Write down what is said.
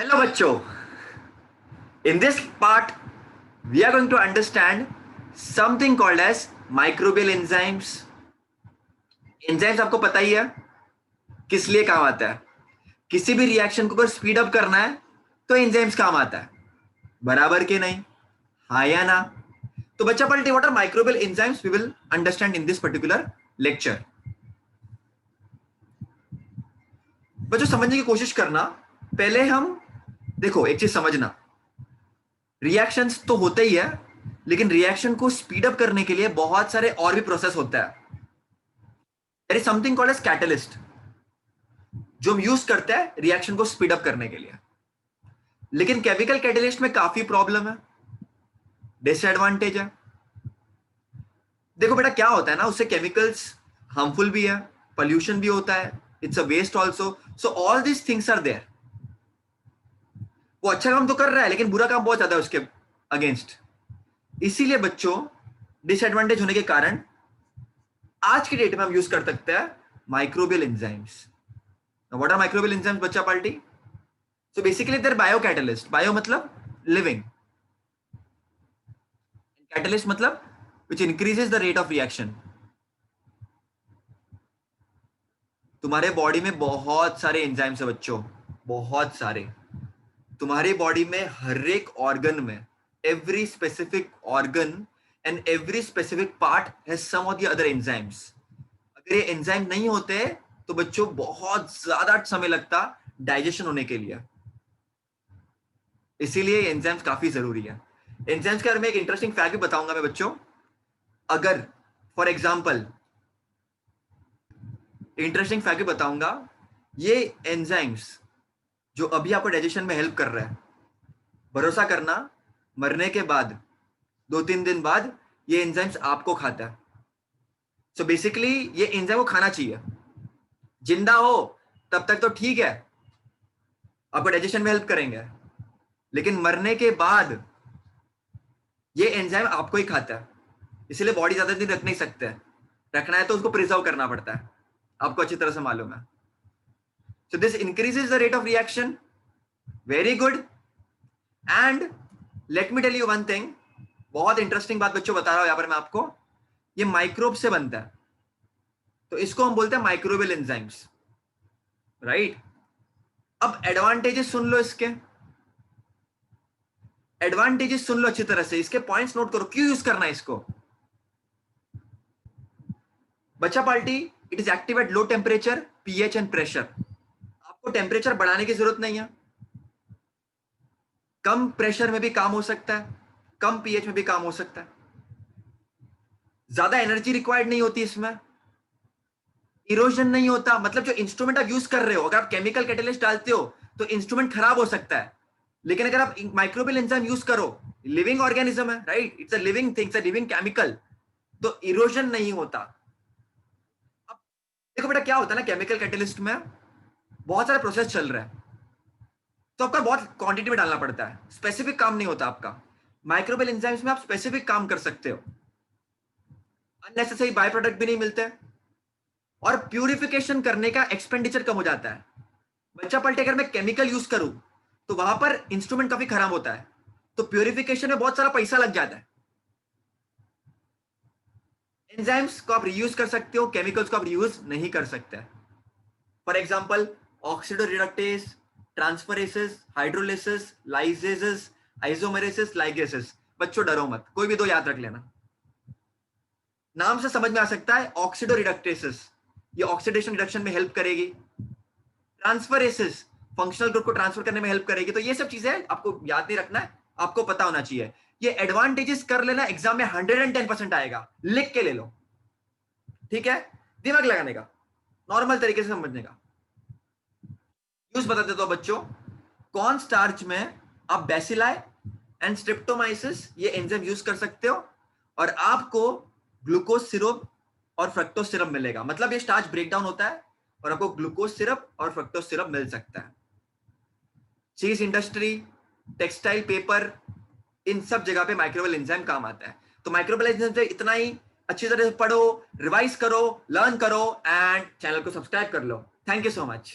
Hello बच्चों, in this part we are going to understand something called as microbial enzymes. Enzymes आपको पता ही है किस लिए काम आता है। किसी भी रिएक्शन को अगर स्पीड अप करना है तो एंजाइम्स काम आता है, बराबर के नहीं? हाँ या ना? तो बच्चा पलटे, what are microbial enzymes we will understand in this particular lecture. बच्चों समझने की कोशिश करना। पहले हम देखो, एक चीज समझना, रिएक्शंस तो होते ही है, लेकिन रिएक्शन को स्पीड अप करने के लिए बहुत सारे और भी प्रोसेस होता है। There is something called as catalyst, जो हम यूज करते हैं रिएक्शन को स्पीड अप करने के लिए। लेकिन केमिकल कैटलिस्ट में काफी प्रॉब्लम है, डिसएडवांटेज है। देखो बेटा, क्या होता है ना, उससे केमिकल्स हार्मफुल भी है, पोल्यूशन भी होता है, it's a waste also. So all these things are there. वो अच्छा काम तो कर रहा है, लेकिन बुरा काम बहुत ज्यादा है उसके अगेंस्ट। इसीलिए बच्चों, डिसएडवांटेज होने के कारण आज की डेट में हम यूज कर सकते हैं microbial enzymes. What are microbial enzymes बच्चा party? So basically they're bio catalyst. Bio मतलब लिविंग, कैटलिस्ट मतलब which increases the rate of reaction। तुम्हारे बॉडी में बहुत सारे एंजाइम्स है बच्चों, बहुत सारे। तुम्हारी बॉडी में हर एक ऑर्गन में, every specific organ and every specific part has some of the other enzymes. अगर ये एंजाइम नहीं होते तो बच्चों बहुत ज्यादा समय लगता डाइजेशन होने के लिए। इसीलिए एंजाइम्स काफी जरूरी है। एंजाइम्स के बारे में एक इंटरेस्टिंग फैक्ट भी बताऊंगा मैं बच्चों। अगर फॉर एग्जांपल, इंटरेस्टिंग फैक्ट भी बताऊंगा, ये एंजाइम्स जो अभी आपको डाइजेशन में हेल्प कर रहा है, भरोसा करना, मरने के बाद 2-3 दिन बाद ये एंजाइम्स आपको खाता है। सो बेसिकली ये एंजाइम को खाना चाहिए। जिंदा हो तब तक तो ठीक है, आपको डाइजेशन में हेल्प करेंगे, लेकिन मरने के बाद ये एंजाइम आपको ही खाता है। इसलिए बॉडी ज्यादा दिन रख नहीं सकते, रखना है तो उसको प्रिजर्व करना पड़ता है, आपको अच्छी तरह से मालूम है। So this increases the rate of reaction, very good. And let me tell you one thing, बहुत इंटरेस्टिंग बात बच्चों बता रहा हूं यहां पर मैं आपको। ये माइक्रोब से बनता है, तो इसको हम बोलते हैं माइक्रोबियल एंजाइम्स, राइट? अब एडवांटेजेस सुन लो इसके, एडवांटेजेस सुन लो अच्छी तरह से, इसके पॉइंट्स नोट करो, क्यों यूज करना है इसको। बच्चा party, it is active at low temperature, pH and pressure. आपको टेम्परेचर बढ़ाने की जरूरत नहीं है, कम प्रेशर में भी काम हो सकता है, कम पीएच में भी काम हो सकता है। ज्यादा एनर्जी रिक्वायर्ड नहीं होती इसमें, इरोजन नहीं होता। मतलब जो इंस्ट्रूमेंट आप यूज कर रहे हो, अगर आप केमिकल कैटलिस्ट डालते हो तो इंस्ट्रूमेंट खराब हो सकता है, लेकिन अगर आप माइक्रोबियल एंजाइम यूज करो, लिविंग ऑर्गेनिज्म है, right? It's a living thing, it's a living chemical, तो इरोजन नहीं होता। अब देखो बेटा, क्या होता है ना, केमिकल कैटलिस्ट में बहुत सारे प्रोसेस चल रहा है, तो आपका बहुत क्वांटिटी में डालना पड़ता है, स्पेसिफिक काम नहीं होता आपका। माइक्रोबियल एंजाइम्स में आप स्पेसिफिक काम कर सकते हो, अननेसेसरी बाय प्रोडक्ट भी नहीं मिलते, और प्यूरिफिकेशन करने का एक्सपेंडिचर कम हो जाता है। बच्चा पलटे, अगर मैं केमिकल यूज करूं तो वहां पर इंस्ट्रूमेंट काफी खराब होता है, तो प्यूरिफिकेशन में बहुत सारा पैसा लग जाता है। एंजाइम्स को आप रीयूज कर सकते हो, केमिकल्स को आप रीयूज नहीं कर सकते। For example, oxidoreductase, transferases, hydrolases, lyases, isomerases, ligases. बच्चों डरो मत, कोई भी दो याद रख लेना, नाम से समझ में आ सकता है। ऑक्सीडो रिडक्टेसिस, ये ऑक्सीडेशन रिडक्शन में हेल्प करेगी। ट्रांसफरेसिस, फंक्शनल ग्रुप को ट्रांसफर करने में हेल्प करेगी। तो ये सब चीजें आपको याद नहीं रखना है, आपको पता होना चाहिए। ये एडवांटेजेस कर लेना, एग्जाम में 110% आएगा, लिख के ले लो, ठीक है? दिमाग लगाने का, नॉर्मल तरीके से समझने का। यूज बता देता हूं बच्चों। कॉर्न स्टार्च में आप बेसिलाई एंड स्ट्रिप्टोमाइसिस ये एंजाइम यूज कर सकते हो, और आपको ग्लूकोज सिरप और फ्रक्टोज सिरप मिलेगा। मतलब ये स्टार्च ब्रेक डाउन होता है और आपको ग्लूकोज सिरप और फ्रक्टोज सिरप मिल सकता है। चीज इंडस्ट्री, टेक्सटाइल, पेपर, इन सब जगह पे माइक्रोबियल एंजाइम काम आता है। तो माइक्रोबियल एंजाइम से इतना ही, अच्छी तरह से पढ़ो, रिवाइज करो, लर्न करो, एंड चैनल को सब्सक्राइब कर लो। Thank you so much.